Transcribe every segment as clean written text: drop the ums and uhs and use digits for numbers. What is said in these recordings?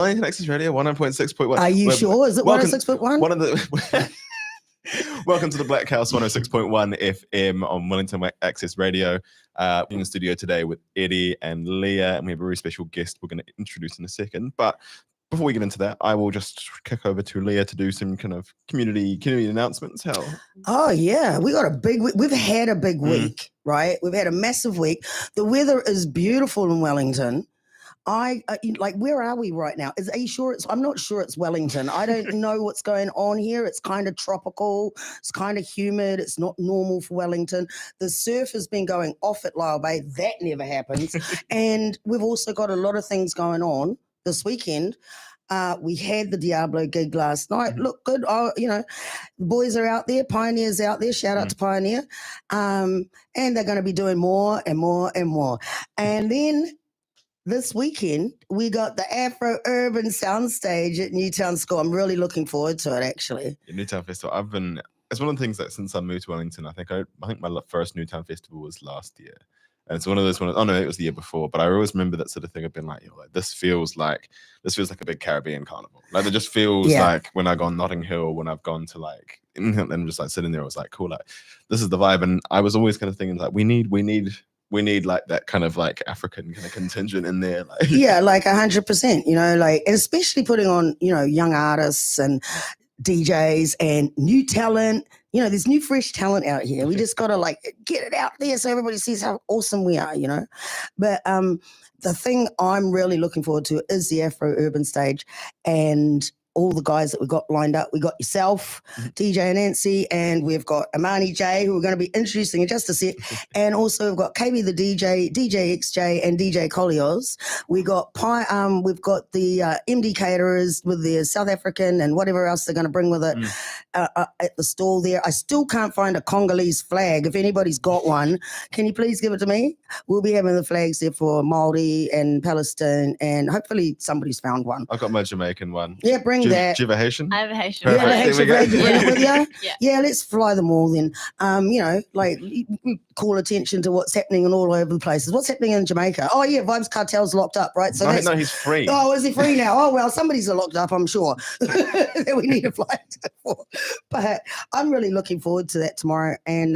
Wellington Access Radio 100.6.1. Are you sure? Is it 106.1? One of the welcome to the Blackhouse 106.1 FM on Wellington Access Radio. In the studio today with Eddie and Leah, and we have a very special guest we're going to introduce in a second. But before we get into that, I will just kick over to Leah to do some kind of community announcements. Oh yeah, we've had a big week, right? We've had a massive week. The weather is beautiful in Wellington. Where are we right now? Are you sure I'm not sure it's Wellington. I don't know what's going on here. It's kind of tropical. It's kind of humid. It's not normal for Wellington. The surf has been going off at Lyall Bay. That never happens. And we've also got a lot of things going on this weekend. We had the Diablo gig last night. Look good. The boys are out there. Pioneer's out there. Shout out to Pioneer. And they're going to be doing more and more and more. And then this weekend, we got the Afro-Urban Soundstage at Newtown School. I'm really looking forward to it, actually. Yeah, Newtown Festival. It's one of the things that since I moved to Wellington, I think my first Newtown Festival was last year. And it's one of those ones, it was the year before. But I always remember that sort of thing of being like, this feels like a big Caribbean carnival. Like it just feels like when I go on Notting Hill, when I've gone to and just like sitting there, I was like, cool, like this is the vibe. And I was always kind of thinking like, we need like that kind of like African kind of contingent in there. Yeah, like 100%, and especially putting on, young artists and DJs and new talent. There's new fresh talent out here. We just got to get it out there so everybody sees how awesome we are, But the thing I'm really looking forward to is the Afro-Urban stage and all the guys that we got lined up. We got yourself, DJ and Nancy, and we've got Imani J, who we're going to be introducing in just a sec. And also we've got KB the DJ, DJ XJ, and DJ Colios. We've got the MD caterers with their South African and whatever else they're going to bring with it at the stall there. I still can't find a Congolese flag. If anybody's got one, can you please give it to me? We'll be having the flags there for Māori and Palestine, and hopefully somebody's found one. I've got my Jamaican one. Yeah, bring that. Do you have a Haitian? I have a Haitian. You have a Haitian flag to bring it with you? Yeah, let's fly them all then. We call attention to what's happening in all over the places. What's happening in Jamaica? Oh yeah, Vibes Cartel's locked up, right? So no, he's free. Oh, is he free now? Oh well, somebody's locked up, I'm sure. That we need a flight for. But I'm really looking forward to that tomorrow. And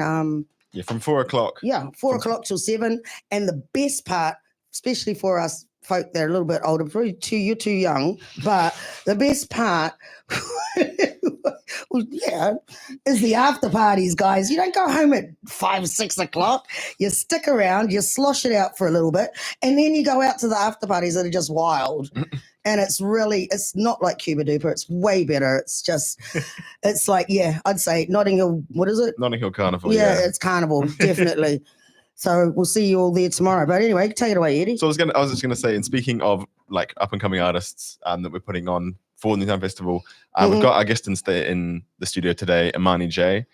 from 4:00. Yeah, 4:00 till 7. And the best part, especially for us folk that are a little bit older, you're too young, but the best part is the after parties, guys. You don't go home at 5, 6 o'clock. You stick around, you slosh it out for a little bit, and then you go out to the after parties that are just wild. And it's not like Cuba Duper. It's way better. It's like, I'd say Notting Hill, what is it? Notting Hill Carnival. Yeah, it's Carnival, definitely. So we'll see you all there tomorrow. But anyway, take it away, Eddie. So I was just going to say, and speaking of up and coming artists that we're putting on for the Newtown Festival, we've got our guest in the studio today, Imani J.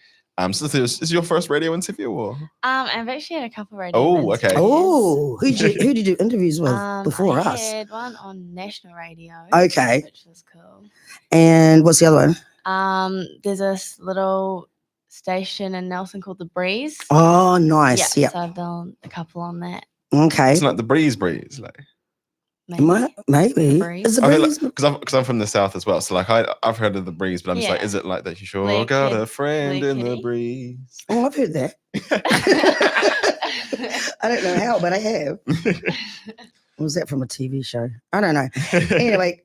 So this is your first radio interview, or? I've actually had a couple of radio interviews. Okay. Oh, who did you do interviews with before us? I had one on national radio. Okay. Which was cool. And what's the other one? There's this little station in Nelson called The Breeze. Oh, nice. Yeah. So I've done a couple on that. Okay. It's like the breeze, like. Maybe. Is the breeze? Because I'm from the south as well, so I've heard of the breeze, but I'm just like, is it like that? You sure got a friend in the breeze? Oh, I've heard that. I don't know how, but I have. Was that from a TV show? I don't know. Anyway,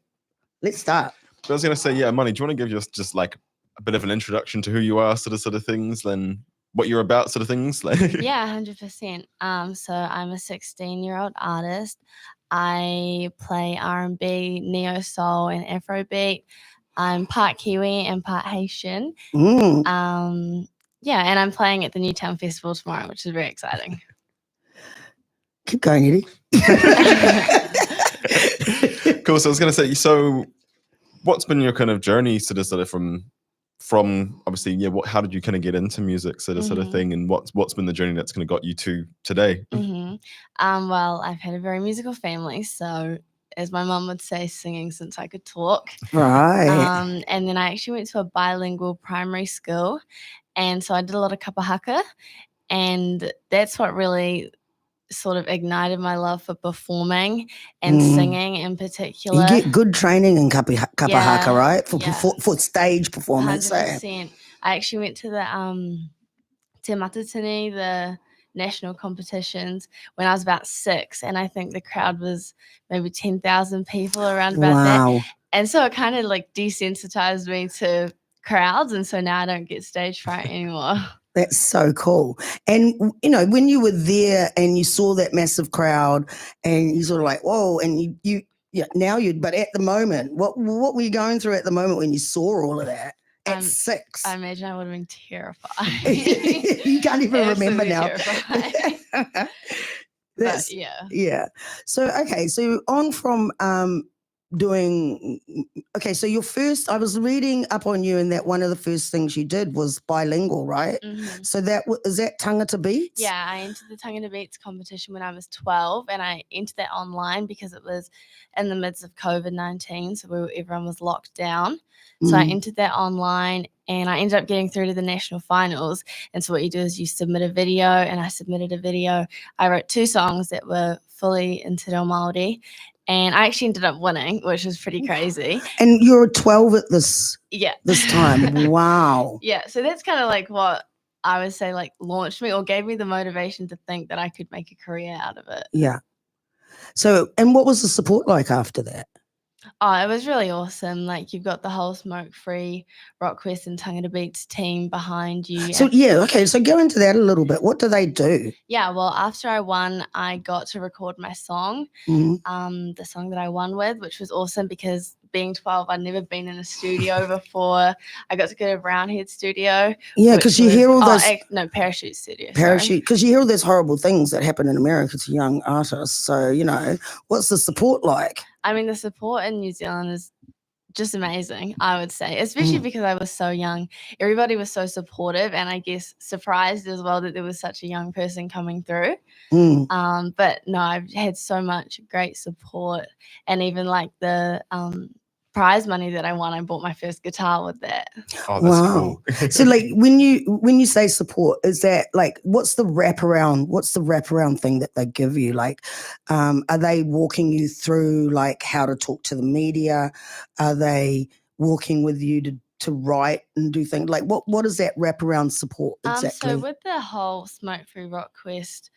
let's start. But I was gonna say, Imani, do you want to give us just like a bit of an introduction to who you are, sort of things, then what you're about, sort of things? Yeah, 100%. So I'm a 16-year-old artist. I play R&B, neo soul, and Afrobeat. I'm part Kiwi and part Haitian. And I'm playing at the Newtown Festival tomorrow, which is very exciting. Keep going, Eddie. Cool. So I was going to say, so what's been your kind of journey, sort of from obviously, how did you kind of get into music, sort of thing, and what's been the journey that's kind of got you to today? Well, I've had a very musical family, so as my mum would say, singing since I could talk. Right. And then I actually went to a bilingual primary school, and so I did a lot of kapa haka, and that's what really sort of ignited my love for performing and singing in particular. You get good training in kapahaka, right? For stage performance. 100%. I actually went to the Te Matatini, the national competitions, when I was about 6, and I think the crowd was maybe 10,000 people around about that. And so it kind of like desensitized me to crowds, and so now I don't get stage fright anymore. That's so cool. And, you know, when you were there and you saw that massive crowd and you sort of like, whoa, and but at the moment, what were you going through at the moment when you saw all of that at 6? I imagine I would have been terrified. You can't even remember now. But yeah. Yeah. So, okay. So on from so your first, I was reading up on you, and that one of the first things you did was bilingual, right? So is that Tangata Beats? Yeah, I entered the Tangata Beats competition when I was 12, and I entered that online because it was in the midst of COVID-19, so everyone was locked down. So I entered that online, and I ended up getting through to the national finals. And so what you do is you submit a video, and I submitted a video. I wrote 2 songs that were fully in Te Reo Māori, and I actually ended up winning, which was pretty crazy. And you're 12 at this time. Wow. Yeah, so that's kind of like what I would say like launched me or gave me the motivation to think that I could make a career out of it. Yeah. So, and what was the support like after that? Oh, it was really awesome. Like, you've got the whole Smoke-Free, Rockquest and Tangata Beats team behind you. So, so go into that a little bit. What do they do? Yeah, well, after I won, I got to record my song, the song that I won with, which was awesome because being 12, I'd never been in a studio before. I got to go to Brownhead Studio. Yeah, because you hear all those... Parachute Studio. Parachute, because you hear all those horrible things that happen in America to young artists. So, you know, what's the support like? I mean, the support in New Zealand is just amazing, I would say, especially because I was so young. Everybody was so supportive, and I guess surprised as well that there was such a young person coming through. But no, I've had so much great support, and even like the prize money that I won, I bought my first guitar with that. Oh, that's cool. So like when you say support, is that like what's the wraparound thing that they give you? Like are they walking you through like how to talk to the media? Are they walking with you to write and do things? Like what is that wraparound support exactly? So with the whole Smoke-Free Rockquest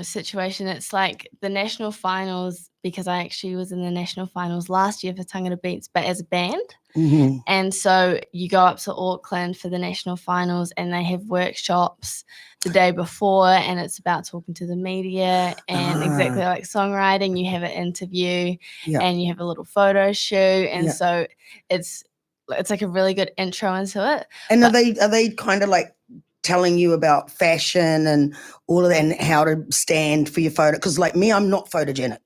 situation, it's like the national finals, because I actually was in the national finals last year for Tangata Beats, but as a band. And so you go up to Auckland for the national finals, and they have workshops the day before, and it's about talking to the media and exactly like songwriting. You have an interview and you have a little photo shoot, and so it's like a really good intro into it. And are they kind of like telling you about fashion and all of that and how to stand for your photo? Because like me, I'm not photogenic.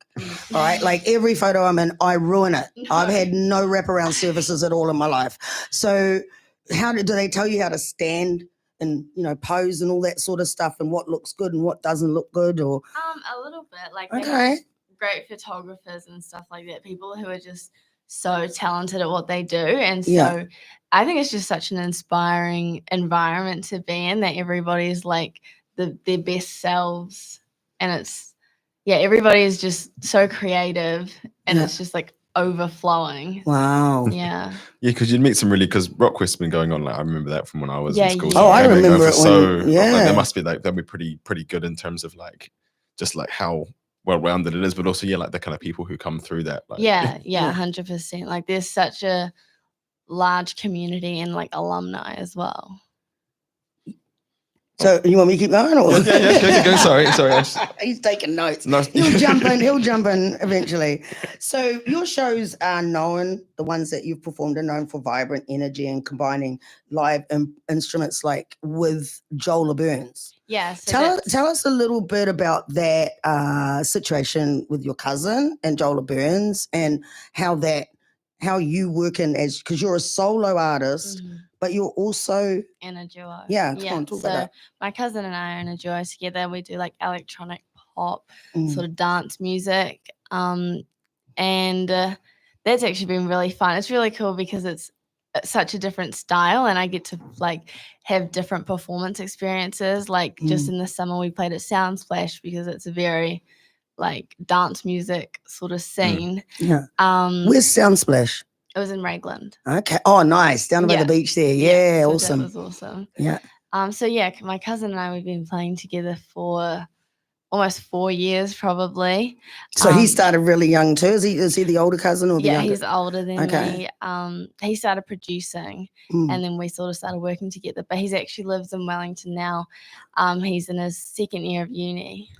All right, like every photo I'm in, I ruin it. I've had no wraparound surfaces at all in my life. So do they tell you how to stand and, you know, pose and all that sort of stuff, and what looks good and what doesn't look good? Or a little bit, like great photographers and stuff like that, people who are just so talented at what they do. And so I think it's just such an inspiring environment to be in, that everybody's like their best selves, and it's everybody is just so creative, and it's just like overflowing. Wow. Yeah, because you'd meet some because Rockquest's been going on, like I remember that from when I was in school. Oh, I remember it they must be like, they'll be pretty good in terms of like just like how well-rounded it is, but also like the kind of people who come through that, like 100%. Like there's such a large community and like alumni as well. So you want me to keep going? Or? Go. Sorry. He's taking notes. No. He'll jump in eventually. So your shows are known, the ones that you've performed are known for vibrant energy and combining live instruments like with Jola Burns. Yeah. So tell us a little bit about that situation with your cousin and Jola Burns, and how you work in because you're a solo artist, but you're also in a duo. Yeah, come on, talk about that. My cousin and I are in a duo together. We do like electronic pop, sort of dance music, and that's actually been really fun. It's really cool because it's such a different style, and I get to like have different performance experiences. Like just in the summer we played at Sound Splash because it's a very like dance music sort of scene. Yeah. Where's Sound Splash? It was in Ragland. Okay. Oh, nice. Down by the beach there. Yeah, so awesome. That was awesome. Yeah. So yeah, my cousin and I, we've been playing together for almost 4 years probably. So he started really young too. Is he the older cousin or the younger? Yeah, he's older than me. He started producing and then we sort of started working together. But he's actually lives in Wellington now. He's in his second year of uni.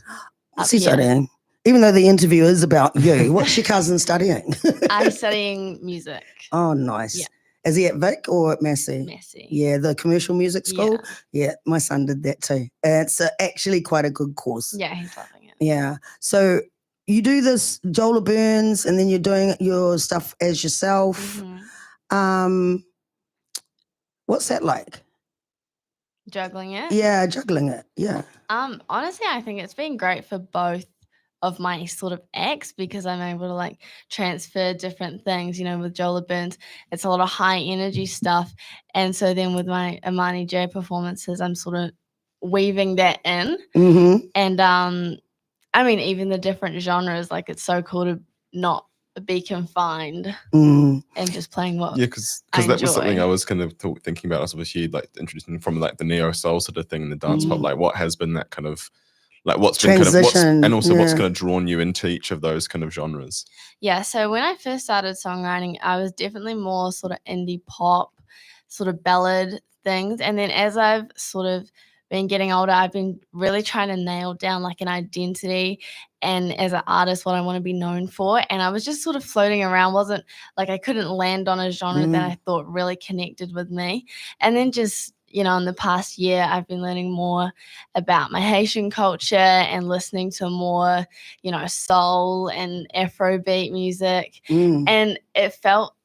What's he studying? Even though the interview is about you, what's your cousin studying? I'm studying music. Oh, nice. Yeah. Is he at Vic or at Massey? Massey. Yeah, the commercial music school. Yeah, my son did that too. It's actually quite a good course. Yeah, he's loving it. Yeah. So you do this Jola Burns and then you're doing your stuff as yourself. What's that like? Juggling it? Yeah, juggling it. Yeah. Honestly, I think it's been great for both of my sort of acts because I'm able to like transfer different things, you know, with Jola Burns, it's a lot of high energy stuff. And so then with my Imani J performances, I'm sort of weaving that in. And I mean, even the different genres, like it's so cool to not be confined and just playing what because that was something I was kind of thinking about. I was obviously like introducing from like the neo soul sort of thing in the dance pop, like what has been that kind of like what's transition, been kind of and also what's kind of drawn you into each of those kind of genres. Yeah, so when I first started songwriting, I was definitely more sort of indie pop, sort of ballad things, and then as I've sort of been getting older, I've been really trying to nail down like an identity and as an artist what I want to be known for. And I was just sort of floating around, wasn't like I couldn't land on a genre that I thought really connected with me. And then just, you know, in the past year, I've been learning more about my Haitian culture and listening to more, you know, soul and Afrobeat music. And it felt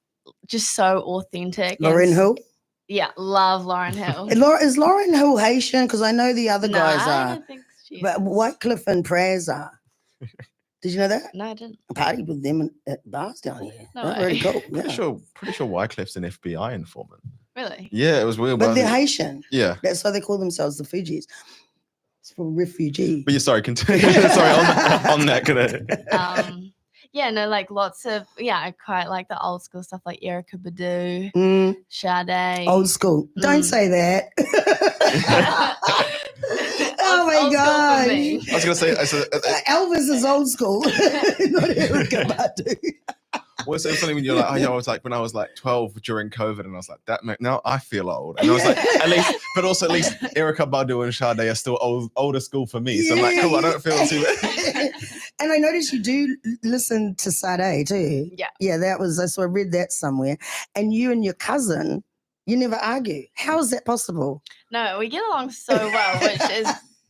just so authentic. Lauryn Hill? Yeah, love Lauryn Hill. Is Lauryn Hill Haitian? Because I know the other guys are. I don't think she but is. Wycliffe and Praz are. Did you know that? No, I didn't. I partied with them at bars down here. No That's way. really cool. Yeah. Pretty sure Wycliffe's an FBI informant. Really? Yeah, it was weird. But they're Haitian. Yeah. That's why they call themselves the Fujis. It's for refugee. But yeah, sorry, continue. Sorry, on that kind of. Yeah, no, like lots of, I quite like the old school stuff like Erykah Badu, Sade. Old school. Don't say that. Oh my God. I was going to say. Elvis is old school. Not Erykah Badu. Well, it's funny when you're like, oh yeah, I was like when I was like 12 during COVID, and I was like, now I feel old, and I was like, at least Erykah Badu and Sade are still older school for me, so I'm like, cool, I don't feel too bad. And I noticed you do listen to Sade too. Yeah, I read that somewhere. And you and your cousin, you never argue. How is that possible? No, we get along so well, which is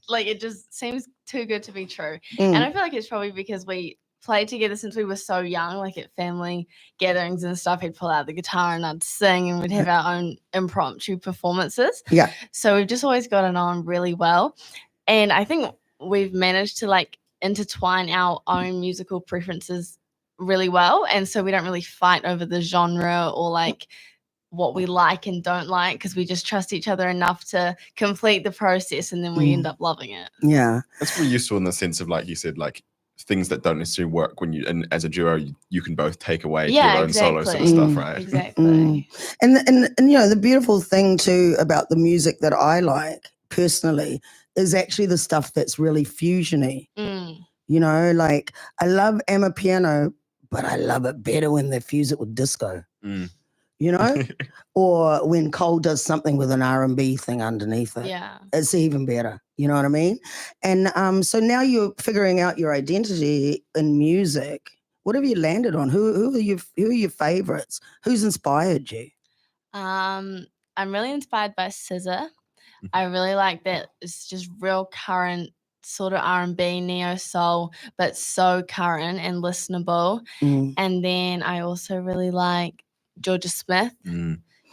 like it just seems too good to be true. And I feel like it's probably because we played together since we were so young, like at family gatherings and stuff. He'd pull out the guitar and I'd sing and we'd have our own impromptu performances. Yeah. So we've just always gotten on really well. And I think we've managed to like intertwine our own musical preferences really well. And so we don't really fight over the genre or like what we like and don't like because we just trust each other enough to complete the process and then we end up loving it. Yeah. That's really useful in the sense of, like you said, like things that don't necessarily work when and as a duo you can both take away your own solo sort of stuff, right? Exactly. And you know, the beautiful thing too about the music that I like personally is actually the stuff that's really fusiony. You know, like I love Amapiano, but I love it better when they fuse it with disco. You know, or when Cole does something with an R&B thing underneath it. Yeah, it's even better. You know what I mean? And so now you're figuring out your identity in music. What have you landed on? Who are your favorites? Who's inspired you? I'm really inspired by SZA. I really like that. It's just real current sort of R&B, neo soul, but so current and listenable. And then I also really like Georgia Smith.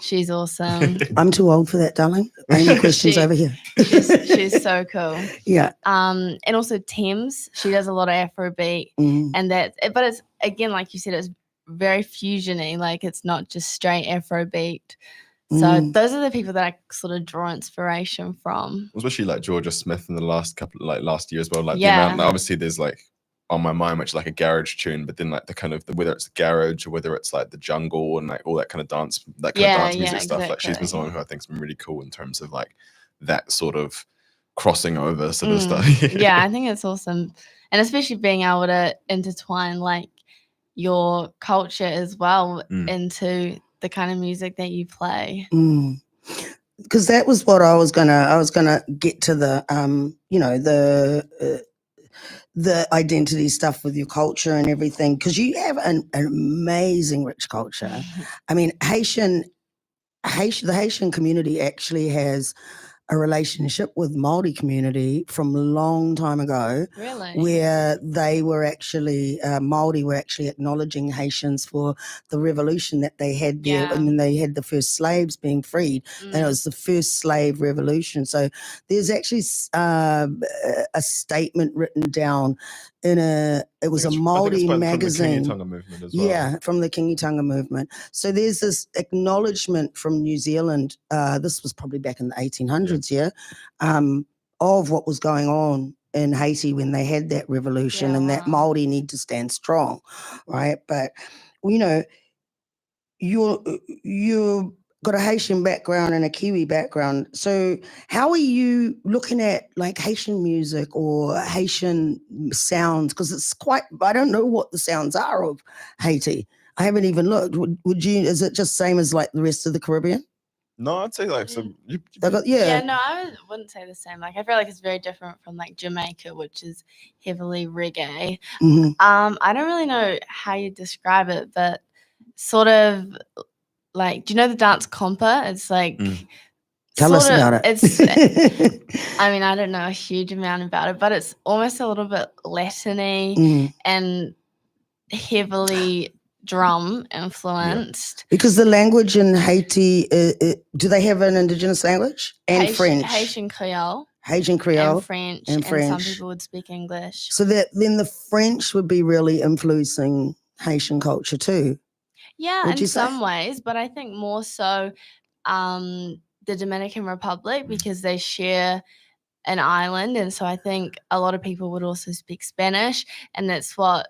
She's awesome. I'm too old for that, darling. Any questions over here? she's so cool. Yeah. And also Thames. She does a lot of Afrobeat, and but it's again, like you said, it's very fusiony, like it's not just straight Afrobeat. So those are the people that I sort of draw inspiration from. Especially like Georgia Smith in the last year as well. Like the Yeah. amount, obviously there's like On My Mind, which is like a garage tune, but then like the kind of whether it's the garage or whether it's like the jungle and like all that kind of dance, dance music stuff. Like she's been someone who I think's been really cool in terms of like that sort of crossing over sort of stuff. Yeah, I think it's awesome. And especially being able to intertwine like your culture as well into the kind of music that you play. Because that was what I was gonna get to, the you know, the identity stuff with your culture and everything, because you have an amazing rich culture. I mean, the Haitian community actually has a relationship with Māori community from a long time ago. Really? Where they were actually, Māori were actually acknowledging Haitians for the revolution that they had there. Yeah. I mean, they had the first slaves being freed, and it was the first slave revolution. So there's actually a statement written down in it was a Māori magazine. From the Kingitunga movement as well. Yeah, from the Kingitunga movement. So there's this acknowledgement from New Zealand, this was probably back in the 1800s, of what was going on in Haiti when they had that revolution, and that Māori need to stand strong, right? But, you know, you're got a Haitian background and a Kiwi background. So how are you looking at like Haitian music or Haitian sounds? Because it's quite, I don't know what the sounds are of Haiti. I haven't even looked. Would you, is it just same as like the rest of the Caribbean? No, I'd say like no, I wouldn't say the same. Like I feel like it's very different from like Jamaica, which is heavily reggae. I don't really know how you describe it, but sort of like, do you know the dance compa? It's like tell us about it. It's I mean, I don't know a huge amount about it, but it's almost a little bit Latin-y and heavily drum influenced. Because the language in Haiti, do they have an indigenous language? And French? Haitian Creole. Haitian Creole. And French. And some people would speak English. So that then the French would be really influencing Haitian culture too. Yeah, in some ways, but I think more so the Dominican Republic, because they share an island, and so I think a lot of people would also speak Spanish, and that's what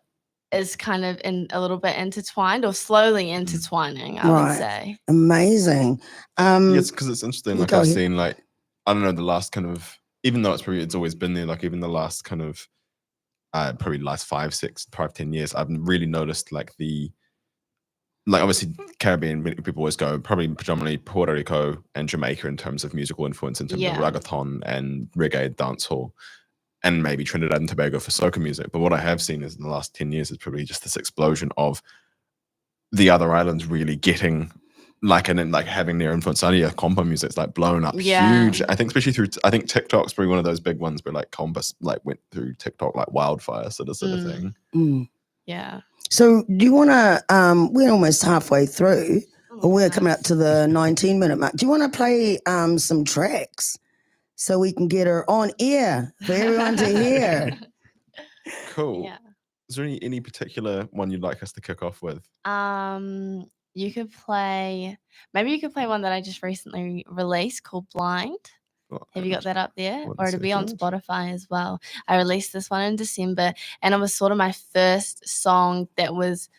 is kind of a little bit intertwined or slowly intertwining, I would say. Amazing. Yes, because it's interesting. Like I've seen, like, I don't know, the last kind of, even though it's always been there, like even the last kind of probably last 5, 10 years, I've really noticed like obviously Caribbean people always go probably predominantly Puerto Rico and Jamaica in terms of musical influence, in terms of reggaeton and reggae dancehall, and maybe Trinidad and Tobago for soca music. But what I have seen is in the last 10 years is probably just this explosion of the other islands really getting like, and then like having their influence. Compa music's like blown up huge. I think especially through, I think TikTok's probably one of those big ones where like compa like went through TikTok like wildfire sort of thing. Yeah. So do you want to, we're almost halfway through, or we're coming up to the 19-minute mark. Do you want to play some tracks so we can get her on air for everyone to hear? Cool. Yeah. Is there any particular one you'd like us to kick off with? You could play one that I just recently released called Blind. Have you got that up there? Or it'll be on Spotify as well. I released this one in December, and it was sort of my first song that was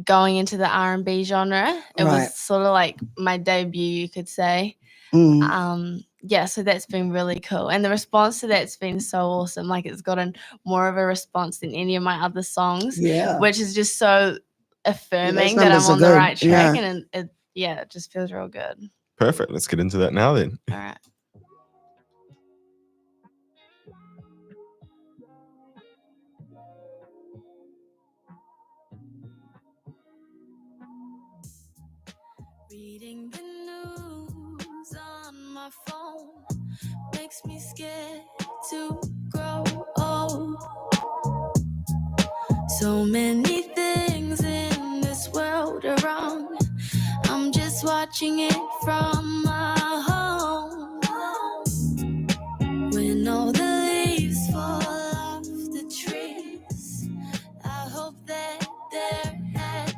going into the R&B genre. It was sort of like my debut, you could say. Yeah, so that's been really cool. And the response to that's been so awesome. Like it's gotten more of a response than any of my other songs, which is just so affirming that I'm on the right track. And it just feels real good. Perfect. Let's get into that now then. All right. Reading the news on my phone makes me scared to grow old. So many things in this world are wrong. I'm just watching it from my home. When all the leaves fall off the trees, I hope that they're at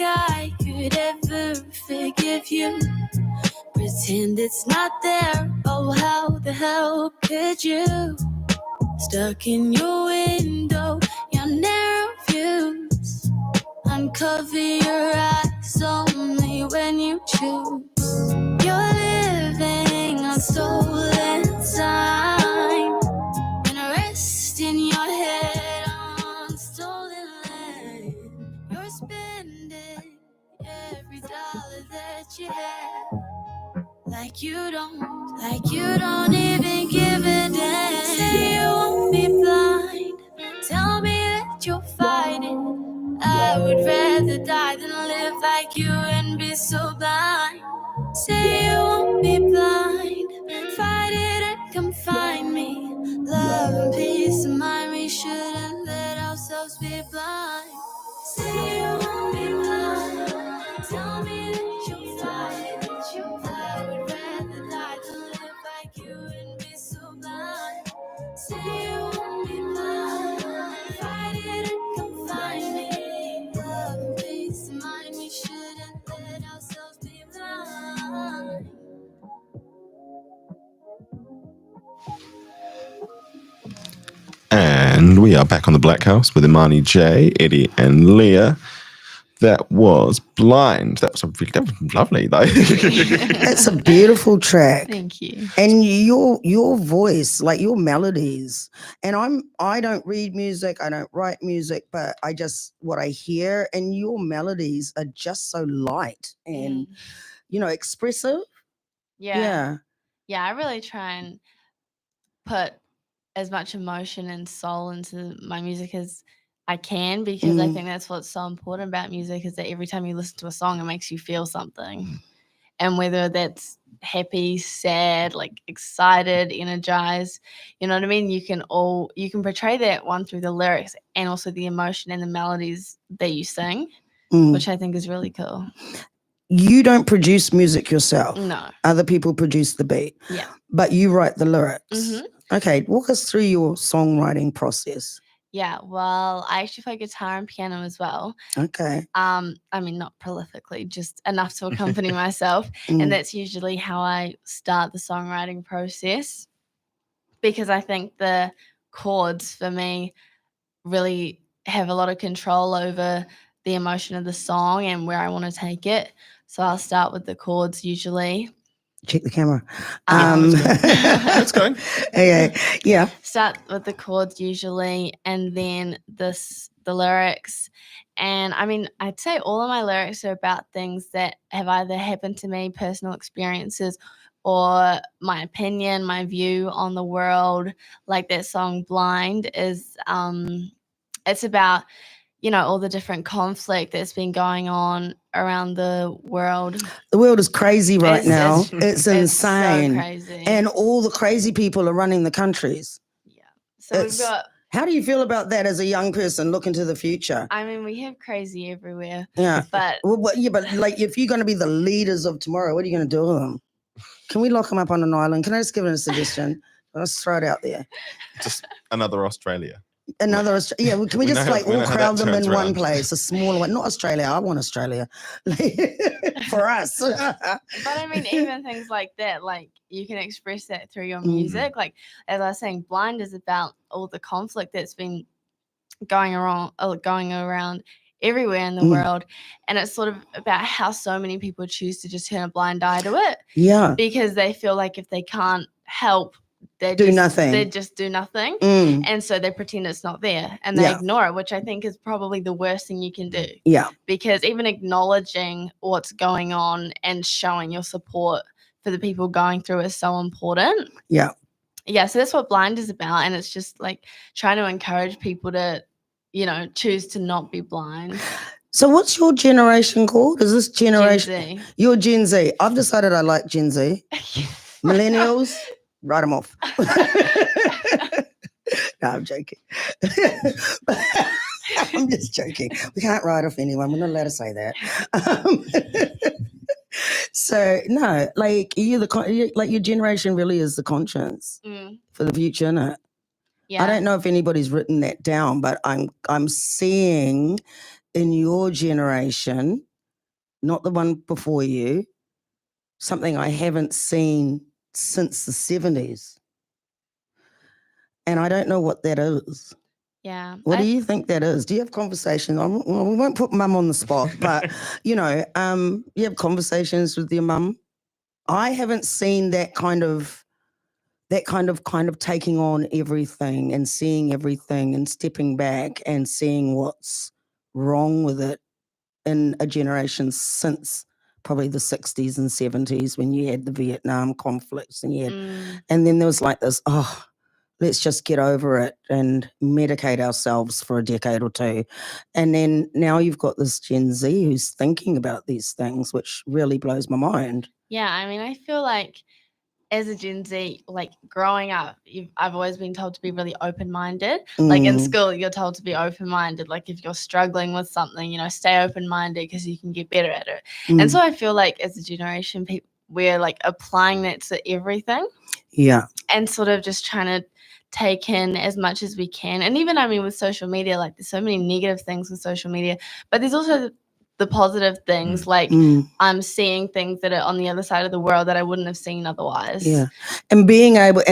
I could ever forgive you. Pretend it's not there. Oh, how the hell could you? Stuck in your window, your narrow views. Uncover your eyes only when you choose. You're living on stolen time, and resting your head on stolen land. You're spending every dollar that you have, like you don't even give a damn. Say you won't be blind, tell me that you'll fight it. I would rather die than live like you and be so blind. Say you won't be blind, fight it and come find me. Love and peace of mind, we shouldn't let ourselves be blind. Say you won't be blind, tell me that you'll fight it. I would rather die than live like you and be so blind. Say you won't be blind, fight it and come find me. Love and peace of mind, we shouldn't let ourselves be blind. And we are back on the Blackhouse with Imani J, Eddie, and Leah. That was Blind. That was lovely. It's a beautiful track. Thank you. And your voice, like your melodies. And I don't read music, I don't write music, but I just what I hear, and your melodies are just so light and expressive. Yeah, I really try and put as much emotion and soul into my music as I can, because I think that's what's so important about music, is that every time you listen to a song, it makes you feel something. And whether that's happy, sad, like excited, energized, you know what I mean? You can portray that one through the lyrics and also the emotion and the melodies that you sing, which I think is really cool. You don't produce music yourself. No. Other people produce the beat. Yeah. But you write the lyrics. Mm-hmm. Okay, walk us through your songwriting process. Yeah, well, I actually play guitar and piano as well. Okay. I mean, not prolifically, just enough to accompany myself. And that's usually how I start the songwriting process, because I think the chords for me really have a lot of control over the emotion of the song and where I want to take it. So I'll start with the chords usually. Check the camera. It's going. Okay. Yeah. Start with the chords usually, and then the lyrics. And I mean, I'd say all of my lyrics are about things that have either happened to me, personal experiences, or my opinion, my view on the world. Like that song Blind is, it's about, all the different conflict that's been going on around the world. The world is crazy right now. It's insane. So crazy. And all the crazy people are running the countries. Yeah. So we've got... How do you feel about that as a young person looking to the future? I mean, we have crazy everywhere. Yeah. But like if you're going to be the leaders of tomorrow, what are you going to do with them? Can we lock them up on an island? Can I just give them a suggestion? Let's throw it out there. Just another Australia. Well, can we just all crowd them in one place, a smaller one? Not Australia. I want Australia for us. But I mean, even things like that, like you can express that through your music. Like as I was saying, Blind is about all the conflict that's been going around everywhere in the world, and it's sort of about how so many people choose to just turn a blind eye to it. Yeah, because they feel like if they can't help, they just do nothing. And so they pretend it's not there and they ignore it, which I think is probably the worst thing you can do. Yeah. Because even acknowledging what's going on and showing your support for the people going through is so important. Yeah. Yeah. So that's what Blind is about. And it's just like trying to encourage people to, choose to not be blind. So what's your generation called? Is this generation? Gen Z. You're Gen Z. I've decided I like Gen Z. Millennials. Write them off. No, I'm joking. I'm just joking. We can't write off anyone. We're not allowed to say that. So no, like your generation really is the conscience for the future, isn't it? Yeah. I don't know if anybody's written that down, but I'm seeing in your generation not the one before you, something I haven't seen since the 70s. And I don't know what that is. Yeah. What do you think that is? Do you have conversations? Well, we won't put mum on the spot, but, you have conversations with your mum. I haven't seen that kind of taking on everything and seeing everything and stepping back and seeing what's wrong with it in a generation since probably the 60s and 70s when you had the Vietnam conflicts and and then there was like this, let's just get over it and medicate ourselves for a decade or two. And then now you've got this Gen Z who's thinking about these things, which really blows my mind. Yeah, I mean, I feel like as a Gen Z, like growing up, I've always been told to be really open-minded. Like in school, you're told to be open-minded. Like if you're struggling with something, stay open-minded because you can get better at it. And so I feel like as a generation, we're like applying that to everything. Yeah. And sort of just trying to take in as much as we can. And even, with social media, like there's so many negative things with social media, but there's also the positive things. Like I'm seeing things that are on the other side of the world that I wouldn't have seen otherwise. Yeah. And being able,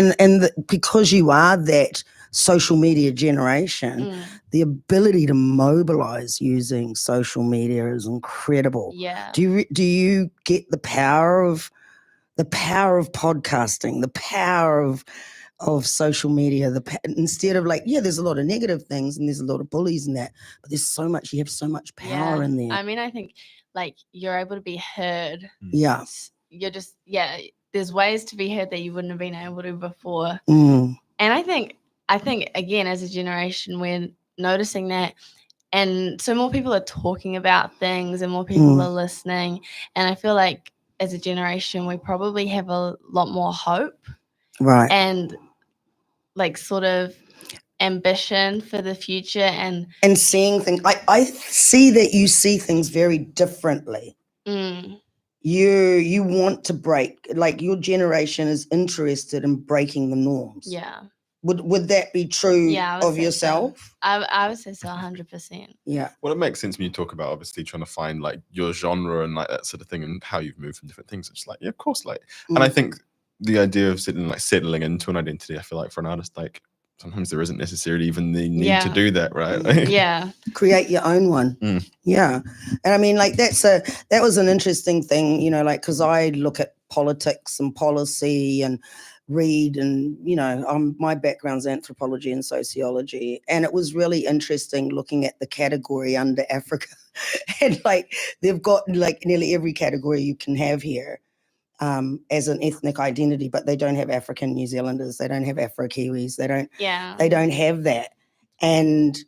because you are that social media generation, the ability to mobilize using social media is incredible. Yeah. Do you get the power of podcasting, the power of social media, instead of there's a lot of negative things and there's a lot of bullies in that, but you have so much power in there. I mean, I think you're able to be heard. Yeah. You're just, there's ways to be heard that you wouldn't have been able to before. And I think again, as a generation, we're noticing that. And so more people are talking about things and more people are listening. And I feel like as a generation, we probably have a lot more hope. Right. And sort of ambition for the future and seeing things. I see that you see things very differently. You want to break, your generation is interested in breaking the norms. Yeah. Would that be true of yourself? So. I would say so 100%. Yeah. Well, it makes sense when you talk about obviously trying to find your genre and that sort of thing and how you've moved from different things. It's just of course, and I think the idea of settling into an identity, I feel like for an artist, sometimes there isn't necessarily even the need to do that, right? Yeah. Create your own one. Yeah. And I mean, that was an interesting thing, because I look at politics and policy and read and, my background's anthropology and sociology. And it was really interesting looking at the category under Africa. And they've got nearly every category you can have here. As an ethnic identity, but they don't have African New Zealanders, they don't have Afro-Kiwis, they don't have that. And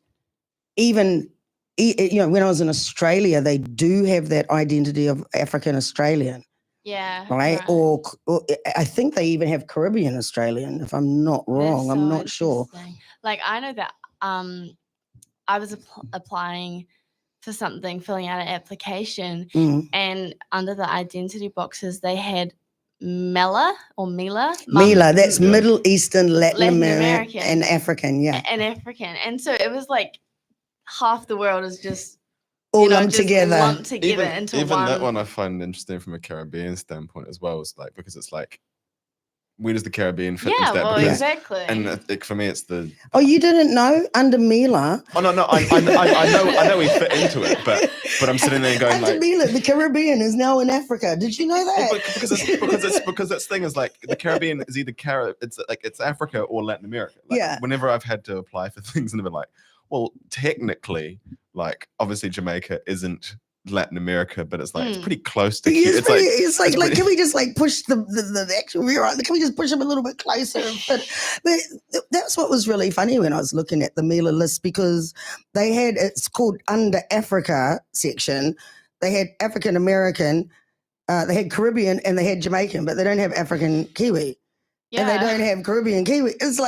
even when I was in Australia, they do have that identity of African Australian. Yeah. Right? Or I think they even have Caribbean Australian, if I'm not wrong. I'm not sure. I know that I was applying for something, filling out an application, and under the identity boxes they had Mela. Mila, that's Middle Eastern, Latin American, and African, and African. And so it was half the world is just all lumped together. Even that one I find interesting from a Caribbean standpoint as well. Is because it's where does the Caribbean fit into that? Well, exactly. And for me, it's the. Oh, you didn't know under Mila? Oh no, I know we fit into it, but I'm sitting there going under Mila, the Caribbean is now in Africa. Did you know that? Because that thing is the Caribbean is either it's Africa or Latin America. Whenever I've had to apply for things and they've been well, technically, obviously Jamaica isn't Latin America, but it's it's pretty close to. Can we just push the actual rear? Can we just push them a little bit closer? But that's what was really funny when I was looking at the Mila list, because it's called under Africa section. They had African American, they had Caribbean, and they had Jamaican, but they don't have African Kiwi. Yeah. And they don't have Caribbean Kiwi. It's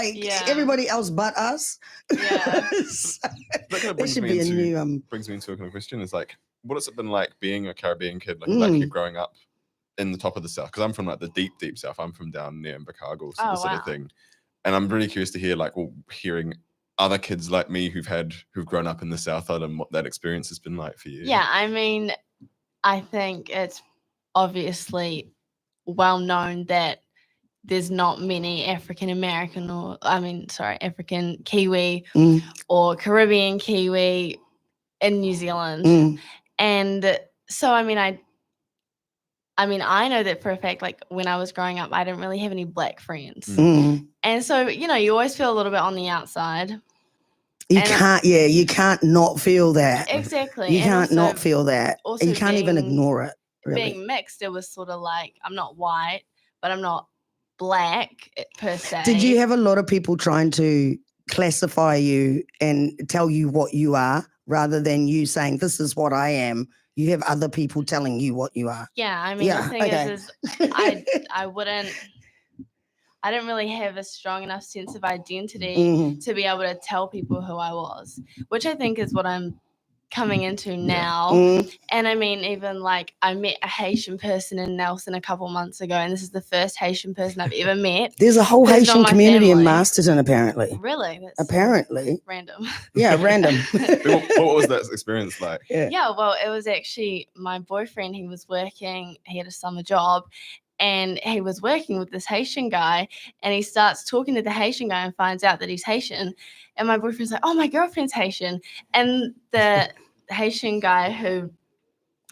everybody else but us. Yeah. That kind of brings me into a kind of question. Is what has it been like being a Caribbean kid, black kid growing up in the top of the South? Because I'm from the deep South. I'm from down near Invercargill, sort of thing. And I'm really curious to hear hearing other kids like me who've grown up in the South Island, what that experience has been like for you. Yeah, I mean, I think it's obviously well known that there's not many African Kiwi or Caribbean Kiwi in New Zealand. And so, I know that for a fact, like when I was growing up, I didn't really have any black friends. And so, you always feel a little bit on the outside. You can't not feel that. Exactly. You can't not feel that. Also, you can't even ignore it. Really. Being mixed, it was sort of like, I'm not white, but I'm not black per se. Did you have a lot of people trying to classify you and tell you what you are rather than you saying, this is what I am? You have other people telling you what you are. Yeah, the thing is I didn't really have a strong enough sense of identity to be able to tell people who I was, which I think is what I'm coming into now. And even like I met a Haitian person in Nelson a couple months ago, and this is the first Haitian person I've ever met. There's a whole Haitian community in Masterton, apparently. Really? That's apparently. Random. Yeah, random. What was that experience like? Yeah, well, it was actually my boyfriend. He had a summer job, and he was working with this Haitian guy, and he starts talking to the Haitian guy and finds out that he's Haitian. And my boyfriend's like, oh, my girlfriend's Haitian. And the Haitian guy who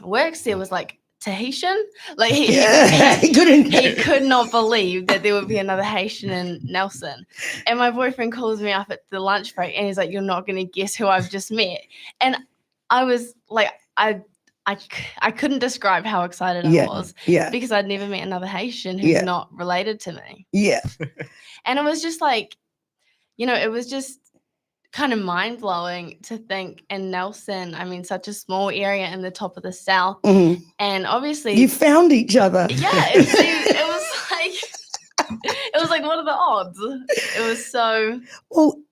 works there was like, Tahitian? Like he could not believe that there would be another Haitian in Nelson. And my boyfriend calls me up at the lunch break and he's like, you're not going to guess who I've just met. And I was like, I couldn't describe how excited I was because I'd never met another Haitian who's not related to me. Yeah. And it was just like, it was just kind of mind-blowing to think in Nelson, such a small area in the top of the South. And obviously you found each other. Yeah, it was like, what are the odds? It was so... Well,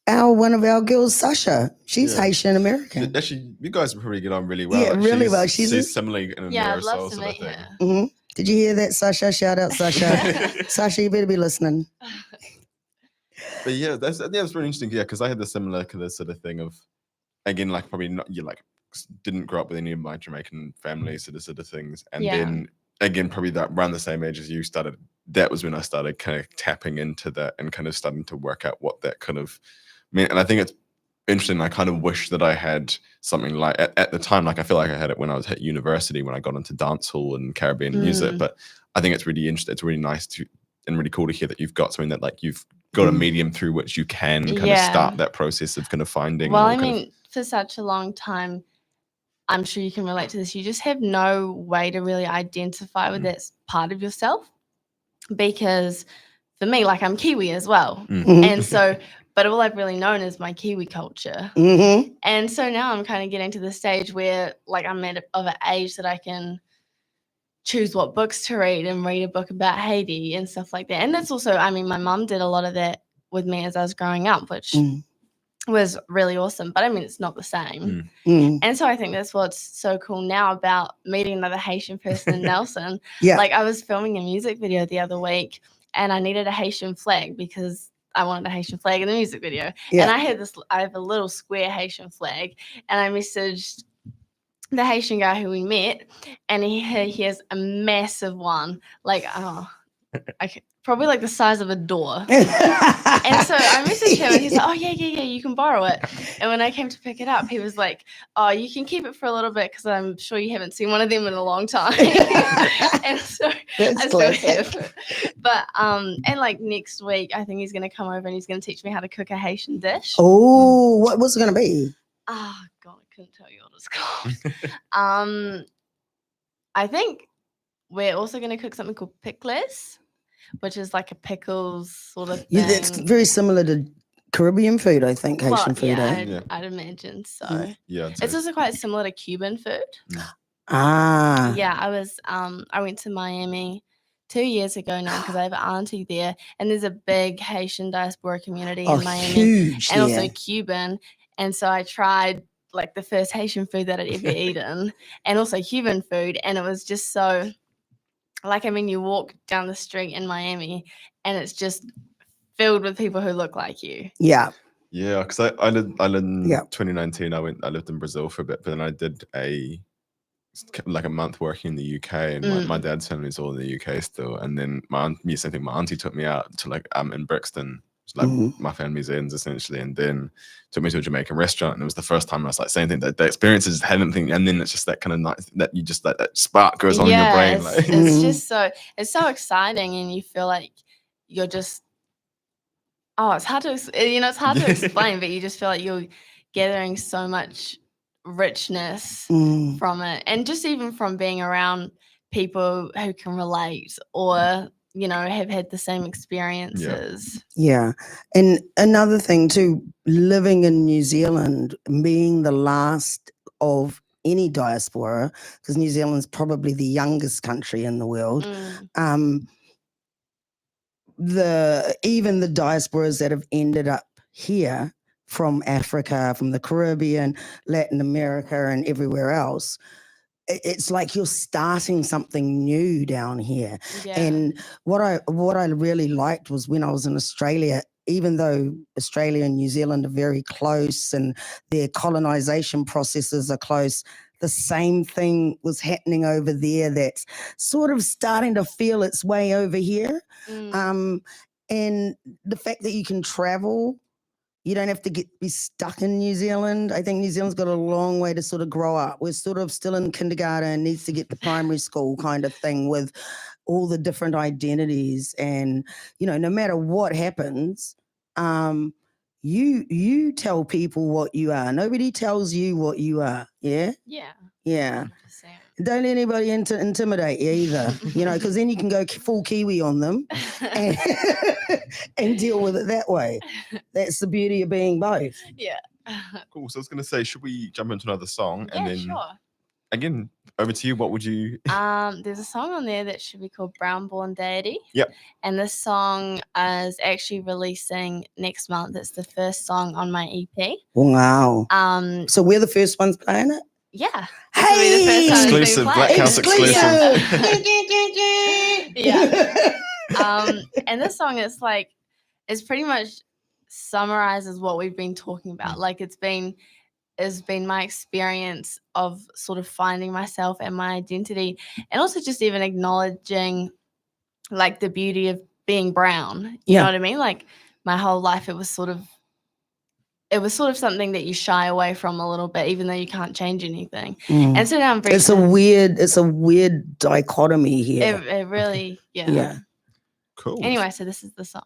one of our girls, Sasha, she's Haitian American. Actually, you guys probably get on really well. Yeah, really well. She's similarly in I'd love to meet her. Did you hear that, Sasha? Shout out, Sasha. Sasha, you better be listening. But yeah, that's really interesting. Yeah, because I had the similar sort of thing of, again, like probably not didn't grow up with any of my Jamaican family sort of things, and then again probably that around the same age as you started. That was when I started kind of tapping into that and kind of starting to work out what that kind of meant. And I think it's interesting. I kind of wish that I had something like at the time, like I feel like I had it when I was at university when I got into dancehall and Caribbean music. But I think it's really interesting. It's really nice and really cool to hear that you've got something that like you've got a medium through which you can kind of start that process of kind of finding. Well, for such a long time, I'm sure you can relate to this. You just have no way to really identify with that part of yourself. Because for me, like I'm Kiwi as well. And so, but all I've really known is my Kiwi culture. And so now I'm kind of getting to the stage where like I'm of an age that I can choose what books to read and read a book about Haiti and stuff like that. And that's also, my mum did a lot of that with me as I was growing up, which was really awesome. But it's not the same. And so I think that's what's so cool now about meeting another Haitian person in Nelson. Like I was filming a music video the other week and I needed a Haitian flag because I wanted a Haitian flag in the music video. And I have a little square Haitian flag and I messaged the Haitian guy who we met, and he has a massive one, like probably like the size of a door. And so I messaged him, and he's like, "Oh yeah, you can borrow it." And when I came to pick it up, he was like, "Oh, you can keep it for a little bit because I'm sure you haven't seen one of them in a long time." And so I still have it. But and like next week, I think he's going to come over and he's going to teach me how to cook a Haitian dish. Oh, what's it going to be? Oh God, I couldn't tell you what it's called. I think we're also going to cook something called pickles, which is like a pickles sort of thing. Yeah, that's very similar to Caribbean food, I think, Haitian food. I'd imagine so. Yeah, it's also quite similar to Cuban food. Ah. Yeah, I went to Miami 2 years ago now because I have an auntie there, and there's a big Haitian diaspora community in Miami, huge, and also Cuban. And so I tried like the first Haitian food that I'd ever eaten and also Cuban food. And it was just so like, you walk down the street in Miami and it's just filled with people who look like you. Yeah. Yeah. Cause I lived in 2019. I lived in Brazil for a bit, but then I did a like a month working in the UK, and my dad's family's all in the UK still. And then same thing. My auntie took me out to like in Brixton, like my family's ends essentially, and then took me to a Jamaican restaurant. And it was the first time I was like saying things that the experiences just hadn't think, and then it's just that kind of nice that you just like that spark goes on in your brain. Like it's just so exciting, and you feel like you're just it's hard to it's hard to explain, but you just feel like you're gathering so much richness from it, and just even from being around people who can relate or have had the same experiences. Yeah. And another thing too, living in New Zealand, being the last of any diaspora, because New Zealand's probably the youngest country in the world. Even the diasporas that have ended up here from Africa, from the Caribbean, Latin America, and everywhere else, it's like you're starting something new down here. And what I really liked was when I was in Australia, even though Australia and New Zealand are very close and their colonization processes are close, the same thing was happening over there that's sort of starting to feel its way over here. And the fact that you can travel, you don't have to be stuck in New Zealand. I think New Zealand's got a long way to sort of grow up. We're sort of still in kindergarten, needs to get to primary school kind of thing with all the different identities. And, no matter what happens, you tell people what you are. Nobody tells you what you are. Yeah? Yeah. Yeah. 100%. Don't let anybody intimidate you either, because then you can go full Kiwi on them and deal with it that way. That's the beauty of being both. Yeah. Cool. So I was going to say, should we jump into another song? Yeah, and then sure. Again, over to you. What would you? There's a song on there that should be called Brown Born Deity. Yep. And this song is actually releasing next month. It's the first song on my EP. Wow. So we're the first ones playing it? Yeah. Hey! Exclusive, Blackhouse exclusive. Yeah. And this song is it's pretty much summarizes what we've been talking about. Like it's been my experience of sort of finding myself and my identity, and also just even acknowledging like the beauty of being brown. You know what I mean? Like my whole life it was sort of something that you shy away from a little bit, even though you can't change anything. And so now I'm very it's a weird dichotomy here. It really yeah. Cool. Anyway, so this is the song.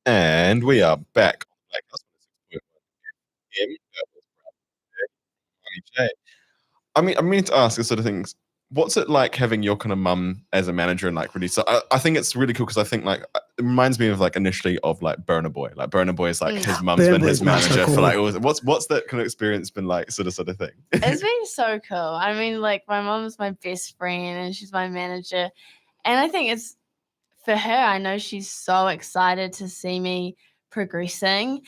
And we are back. Blackhouse 106.1 FM. That was Imani J. I mean to ask this sort of things. What's it like having your kind of mum as a manager and like really? So I think it's really cool because I think like it reminds me of like initially of like Burna Boy. Like Burna Boy is like his mum's been his manager for like what's that kind of experience been like? Sort of thing. It's been so cool. I mean, like my mom's my best friend and she's my manager, and I think it's for her. I know she's so excited to see me progressing,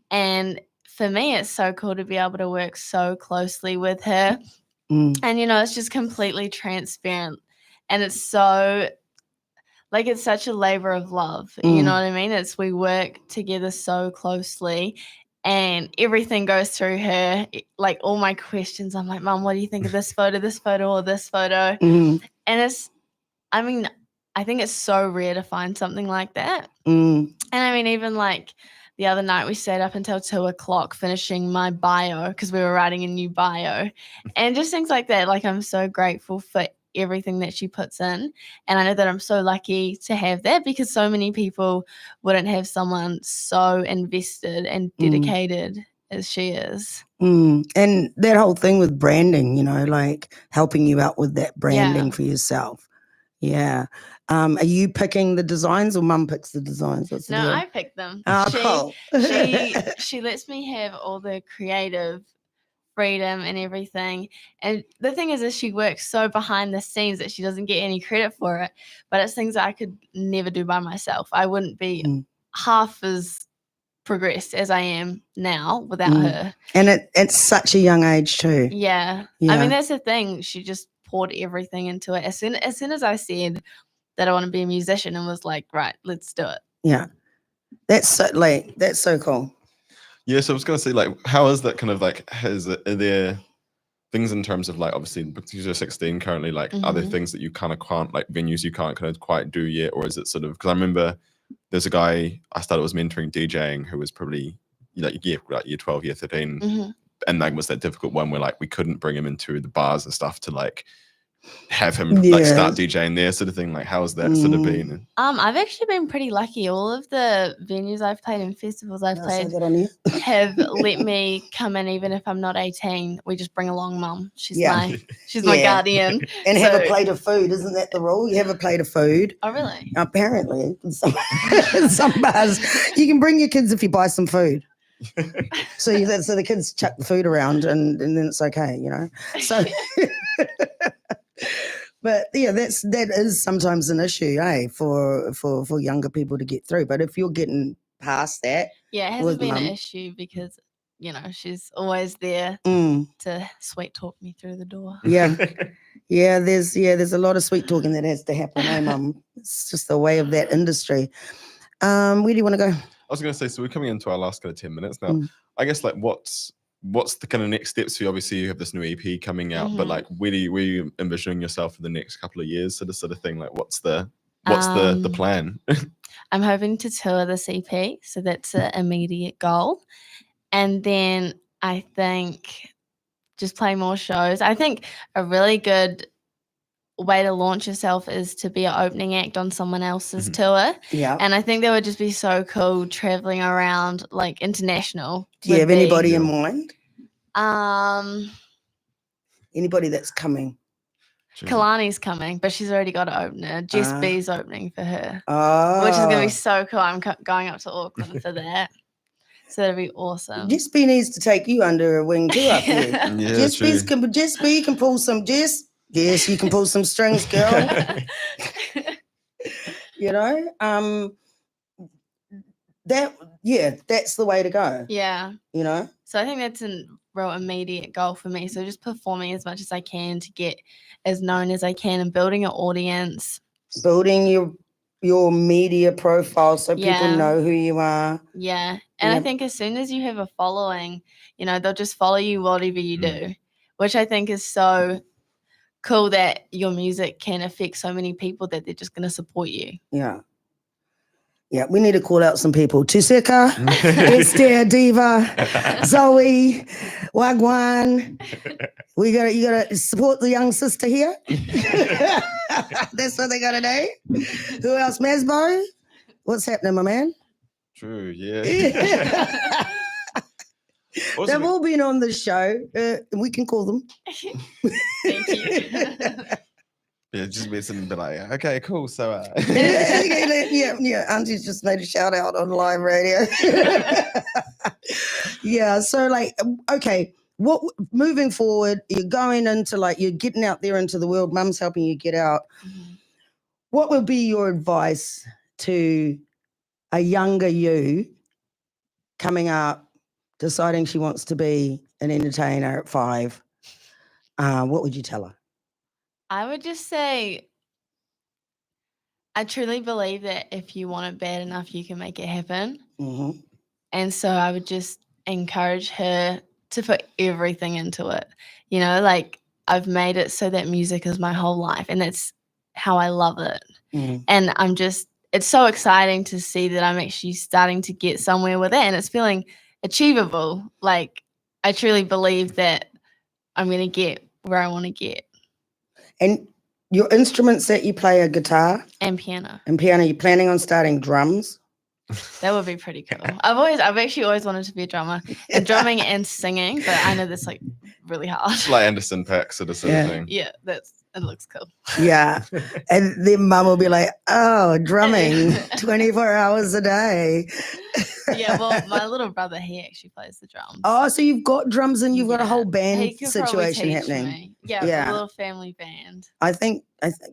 and for me, it's so cool to be able to work so closely with her. And, you know, it's just completely transparent. And it's so, like, it's such a labor of love. You know what I mean? We work together so closely and everything goes through her. Like, all my questions, I'm like, Mum, what do you think of this photo, or this photo? And I mean, I think it's so rare to find something like that. And I mean, even like, the other night we stayed up until 2:00 finishing my bio because we were writing a new bio and just things like that. Like I'm so grateful for everything that she puts in. And I know that I'm so lucky to have that because so many people wouldn't have someone so invested and dedicated as she is. And that whole thing with branding, you know, like helping you out with that branding for yourself. Yeah. Are you picking the designs or Mum picks the designs? I pick them. Cool. She lets me have all the creative freedom and everything. And the thing is she works so behind the scenes that she doesn't get any credit for it. But it's things that I could never do by myself. I wouldn't be half as progressed as I am now without her. And at such a young age too. Yeah. I mean, that's the thing. She just poured everything into it. As soon as I said that I want to be a musician and was like, right, let's do it. Yeah. That's so cool. Yeah, so I was gonna say, like, how is that kind of like? Are there things in terms of like, obviously, because you're 16 currently, like, are there things that you kind of can't, like, venues you can't kind of quite do yet, or is it sort of? Because I remember there's a guy I started was mentoring DJing who was probably like year 12, year 13, and like was that difficult one where like we couldn't bring him into the bars and stuff to like have him like start DJing there, sort of thing. Like, how has that sort of been? I've actually been pretty lucky. All of the venues I've played and festivals I've played have let me come in even if I'm not 18. We just bring along Mum. She's my guardian. And have a plate of food. Isn't that the rule? You have a plate of food. Oh, really? Apparently. In some bars. You can bring your kids if you buy some food. So the kids chuck the food around and then it's okay, you know. So but yeah, that is sometimes an issue, for younger people to get through. But if you're getting past that, it hasn't been an issue because you know she's always there to sweet talk me through the door. There's a lot of sweet talking that has to happen, Mum. It's just the way of that industry. Where do you want to go? I was going to say, so we're coming into our last kind of 10 minutes now. I guess like what's the kind of next steps for you? Obviously, you have this new EP coming out, but like where are you envisioning yourself for the next couple of years? Sort of thing. Like, what's the plan? I'm hoping to tour this EP, so that's an immediate goal, and then I think just play more shows. I think a really good way to launch yourself is to be an opening act on someone else's tour. And I think that would just be so cool traveling around like international. Do you have anybody in mind? Anybody that's coming? Kalani's coming, but she's already got an opener. Jess B's opening for her, which is going to be so cool. I'm going up to Auckland for that. So that'd be awesome. Jess B needs to take you under her wing too up here. Jess B can pull some Yes, you can pull some strings, girl. You know, that's the way to go. Yeah. You know? So I think that's a real immediate goal for me. So just performing as much as I can to get as known as I can and building an audience. Building your media profile so people know who you are. Yeah. And I think as soon as you have a following, you know, they'll just follow you whatever you do, which I think is so cool that your music can affect so many people that they're just going to support you. Yeah. Yeah, we need to call out some people. Tuseka, Esther, Diva, Zoe, Wagwan. You gotta support the young sister here. That's what they gotta do. Who else? Mesbo? What's happening, my man? True, yeah. They've all been on the show. We can call them. Thank you. Yeah, just be sitting and be like, okay, cool. So, yeah. Auntie's just made a shout out on live radio. Yeah. So, like, okay, what moving forward? You're going into you're getting out there into the world. Mum's helping you get out. Mm-hmm. What would be your advice to a younger you coming up, deciding she wants to be an entertainer at 5? What would you tell her? I would just say, I truly believe that if you want it bad enough, you can make it happen. Mm-hmm. And so I would just encourage her to put everything into it. You know, like I've made it so that music is my whole life and that's how I love it. Mm-hmm. And it's so exciting to see that I'm actually starting to get somewhere with it and it's feeling achievable. Like I truly believe that I'm going to get where I want to get. And your instruments that you play are guitar and piano. You're planning on starting drums? That would be pretty cool. I've actually always wanted to be a drummer, and drumming and singing, but I know that's like really hard. like Anderson .Paak sort of thing. Yeah, it looks cool. Yeah. And then mum will be like, oh, drumming 24 hours a day. Yeah, well, my little brother, he actually plays the drums. Oh, so you've got drums and you've got a whole band He could situation probably teach happening. me. Yeah, a little family band. I think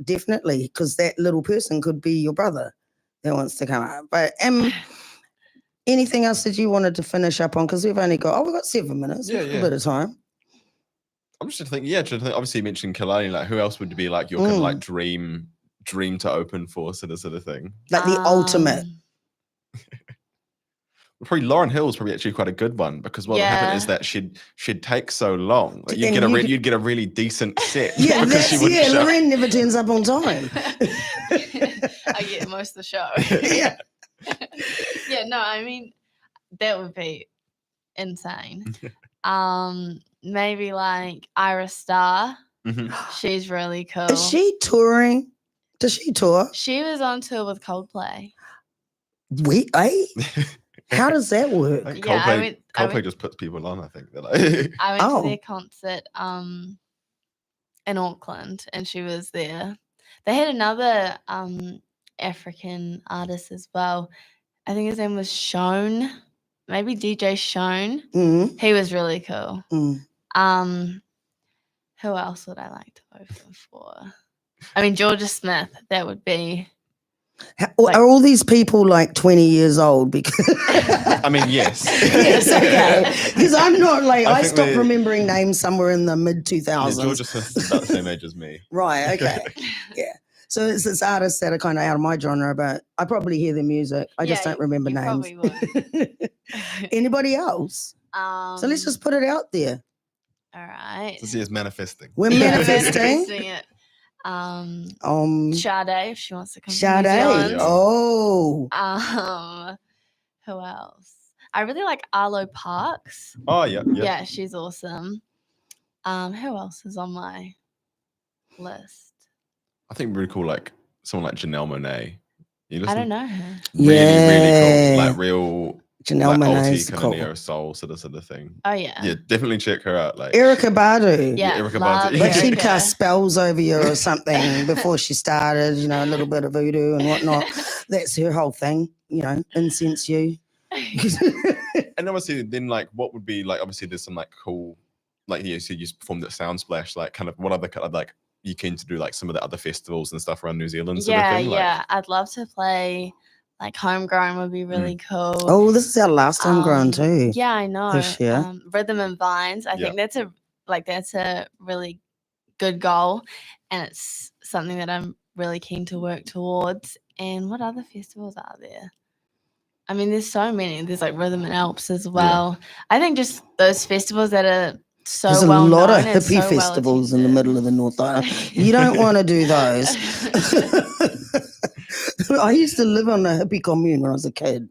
definitely, because that little person could be your brother that wants to come out. But anything else that you wanted to finish up on? Because we've got 7 minutes. Yeah, a bit of time. I'm just thinking, obviously you mentioned Kalani, like who else would be like your kind of like dream to open for sort of thing? Like the ultimate. Probably Lauryn Hill is probably actually quite a good one because what happened is that she'd take so long. Like you'd get a really decent set. Yeah, Lorraine never turns up on time. I get most of the show. Yeah. Yeah, no, I mean that would be insane. Maybe like Ira Star. Mm-hmm. She's really cool. Is she touring? Does she tour? She was on tour with Coldplay. How does that work? Coldplay just puts people on, I think. I went to their concert in Auckland and she was there. They had another African artist as well. I think his name was Shone. Maybe DJ Shone. Mm-hmm. He was really cool. Mm. Who else would I like to open for? I mean, Georgia Smith. That would be. Are all these people like 20 years old? Because I mean, yes. Yes, okay. Because I'm not I stopped remembering names somewhere in the mid-2000s. Yeah, Georgia Smith is about the same age as me. Right, okay. Yeah. So it's artists that are kind of out of my genre, but I probably hear their music. I just don't remember names. Probably would. Anybody else? So let's just put it out there. All right. So see, it's manifesting. We're manifesting. it. Sade, if she wants to come. Sade. To New Zealand. Oh. Who else? I really like Arlo Parks. Oh yeah. Yeah, she's awesome. Who else is on my list? I think really cool, like someone like Janelle Monáe. I don't know her. Really cool, like real. Janelle Monáe's kind cool. of neo soul sort of thing. Oh yeah. Yeah, definitely check her out. Like Erykah Badu. Yeah, Erykah Badu. But she'd cast spells over you or something before she started, a little bit of voodoo and whatnot. That's her whole thing, incense you. And obviously then like what would be like, obviously there's some like cool, like you just performed at Soundsplash, like kind of what other kind of like you keen to do like some of the other festivals and stuff around New Zealand sort of thing? Yeah, I'd love to play. Like Homegrown would be really cool. Oh, this is our last Homegrown too. Yeah, I know. This year. Rhythm and Vines. I think that's a really good goal, and it's something that I'm really keen to work towards. And what other festivals are there? I mean, there's so many. There's like Rhythm and Alps as well. Yeah. I think just those festivals that are so there's well known. There's a lot of hippie festivals in the middle of the North Island. You don't want to do those. I used to live on a hippie commune when I was a kid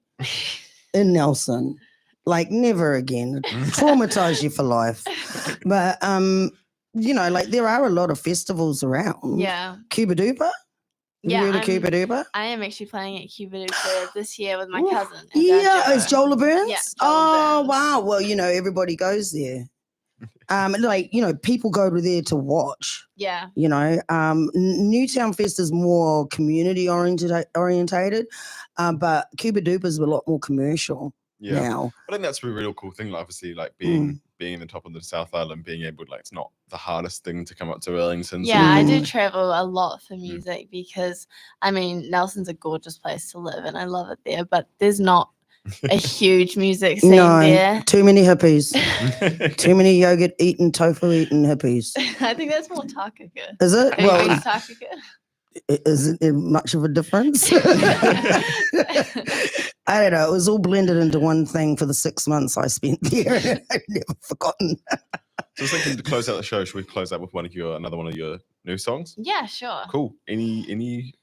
in Nelson. Like never again. Traumatise you for life. But you know, like there are a lot of festivals around. Yeah. Cuba Duper? Yeah, You heard of Cuba Duper? I am actually playing at Cuba Duper this year with my cousin. and Yeah, Joe. it's Jola Burns? Yeah, Jola Burns. Wow. Well, you know, everybody goes there. Like, you know, people go to there to watch. Yeah. You know, Newtown Fest is more community orientated, but Cuba Duper is a lot more commercial now. I think that's a real cool thing. Like, obviously, like being in the top of the South Island, being able to, like, it's not the hardest thing to come up to Wellington. Yeah, I do travel a lot for music because, I mean, Nelson's a gorgeous place to live and I love it there, but there's not a huge music scene there. Too many hippies. Too many yogurt eating, tofu eating hippies. I think that's more Takaka. Is it? Have you been to Takaka? Isn't it much of a difference? I don't know. It was all blended into one thing for the 6 months I spent there. I've never forgotten. So I was thinking to close out the show, should we close out with another one of your new songs? Yeah, sure. Cool. Any?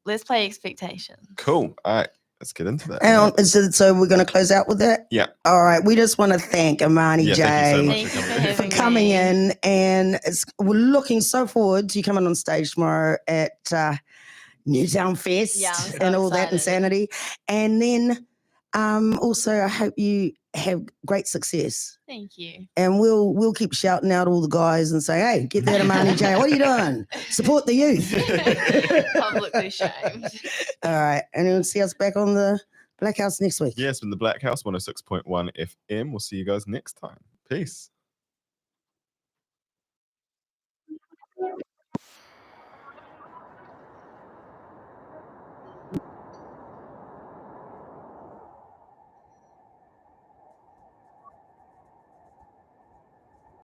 Let's play Expectation. Cool. All right. Let's get into that. And so we're going to close out with that? Yeah. All right. We just want to thank Imani J thank you so much for coming in. And we're looking so forward to you coming on stage tomorrow at Newtown Fest and all that insanity. And then also I hope you have great success. Thank you. And we'll keep shouting out all the guys and say, hey, get that Imani J. What are you doing? Support the youth. Publicly shamed. All right. And you'll see us back on the Blackhouse next week. Yes, in the Blackhouse 106.1 FM. We'll see you guys next time. Peace.